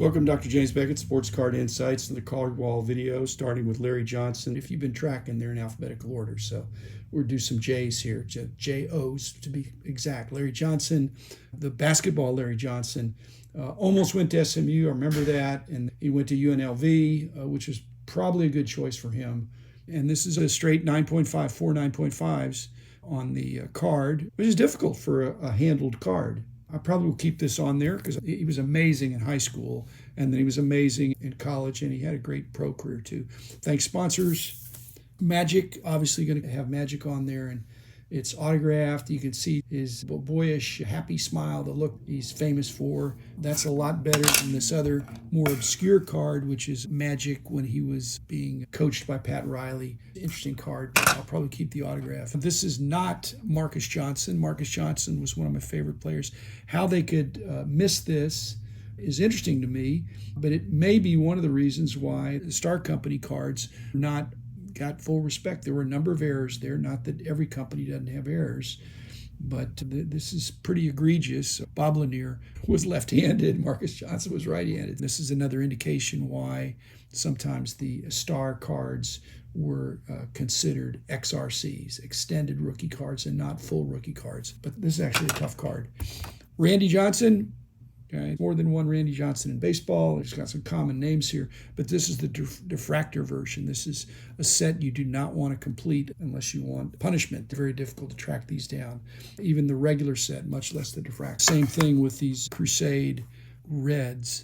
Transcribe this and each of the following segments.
Welcome, Dr. James Beckett, Sports Card Insights, and the colored wall video, starting with Larry Johnson. If you've been tracking, they're in alphabetical order, so we'll do some J's here, J-O's to be exact. Larry Johnson, the basketball Larry Johnson, almost went to SMU, I remember that, and he went to UNLV, which was probably a good choice for him. And this is a straight 9.5, four 9.5s on the card, which is difficult for a handled card. I probably will keep this on there because he was amazing in high school, and then he was amazing in college, and he had a great pro career too. Thanks, sponsors. Magic, obviously going to have Magic on there, and it's autographed. You can see his boyish, happy smile, the look he's famous for. That's a lot better than this other, more obscure card, which is Magic when he was being coached by Pat Riley. Interesting card. I'll probably keep the autograph. This is not Marcus Johnson. Marcus Johnson was one of my favorite players. How they could miss this is interesting to me, but it may be one of the reasons why the Star Company cards are not got full respect. There were a number of errors there, not that every company doesn't have errors, but this is pretty egregious. Bob Lanier was left-handed, Marcus Johnson was right-handed. This is another indication why sometimes the star cards were considered XRCs, extended rookie cards, and not full rookie cards. But this is actually a tough card. Randy Johnson. Okay, more than one Randy Johnson in baseball. There's got some common names here, but this is the Diffractor version. This is a set you do not want to complete unless you want punishment. It's very difficult to track these down. Even the regular set, much less the Diffractor. Same thing with these Crusade Reds.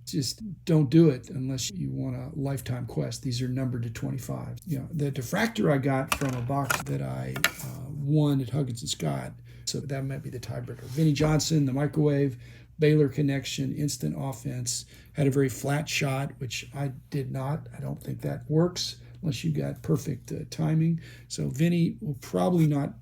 Just don't do it unless you want a lifetime quest. These are numbered to 25. The Diffractor I got from a box that I won at Huggins & Scott, so that might be the tiebreaker. Vinnie Johnson, the microwave, Baylor connection, instant offense, had a very flat shot, which I did not. I don't think that works unless you got perfect timing. So Vinny will probably not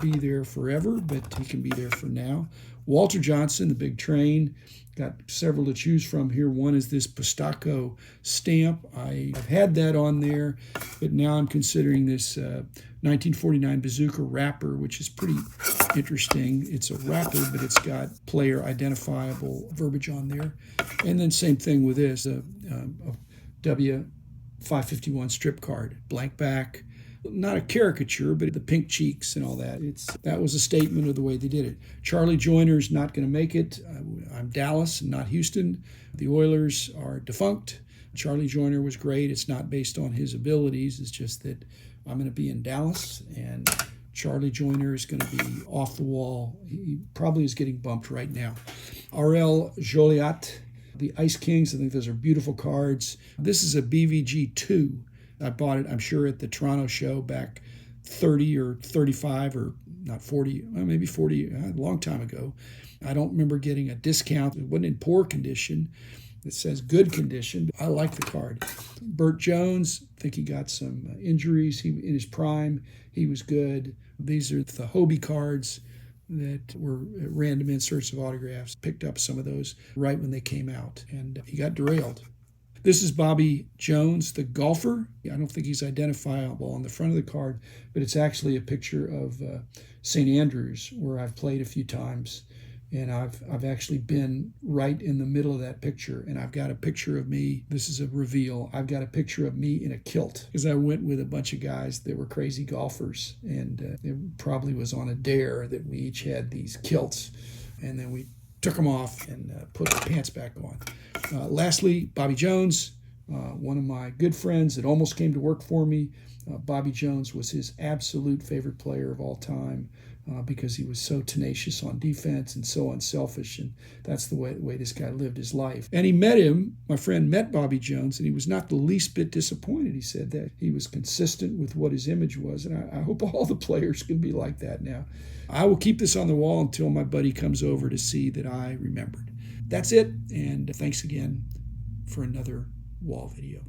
be there forever, but he can be there for now. Walter Johnson, the big train, got several to choose from here. One is this Pistaco stamp. I've had that on there, but now I'm considering this 1949 Bazooka wrapper, which is pretty interesting. It's a wrapper, but it's got player identifiable verbiage on there. And then same thing with this, a W551 strip card, blank back. Not a caricature, but the pink cheeks and all that. That was a statement of the way they did it. Charlie Joyner's not going to make it. I'm Dallas, not Houston. The Oilers are defunct. Charlie Joyner was great. It's not based on his abilities. It's just that I'm going to be in Dallas, and Charlie Joyner is going to be off the wall. He probably is getting bumped right now. R.L. Joliot, the Ice Kings. I think those are beautiful cards. This is a BVG 2. I bought it, I'm sure, at the Toronto show back 30 or 35 or not 40, well, maybe 40, a long time ago. I don't remember getting a discount. It wasn't in poor condition. It says good condition. I like the card. B.Jones, I think he got some injuries. In his prime, he was good. These are the Hobie cards that were random inserts of autographs. Picked up some of those right when they came out, and he got derailed. This is B.Jones, the golfer. I don't think he's identifiable on the front of the card, but it's actually a picture of St. Andrews, where I've played a few times. And I've actually been right in the middle of that picture. And I've got a picture of me. This is a reveal. I've got a picture of me in a kilt because I went with a bunch of guys that were crazy golfers. And it probably was on a dare that we each had these kilts. And then we took them off and put the pants back on. Lastly, B.Jones, one of my good friends that almost came to work for me. B.Jones was his absolute favorite player of all time because he was so tenacious on defense and so unselfish, and that's the way this guy lived his life. And he met him, my friend met B.Jones, and he was not the least bit disappointed. He said that he was consistent with what his image was, and I hope all the players can be like that now. I will keep this on the wall until my buddy comes over to see that I remembered. That's it, and thanks again for another wall video.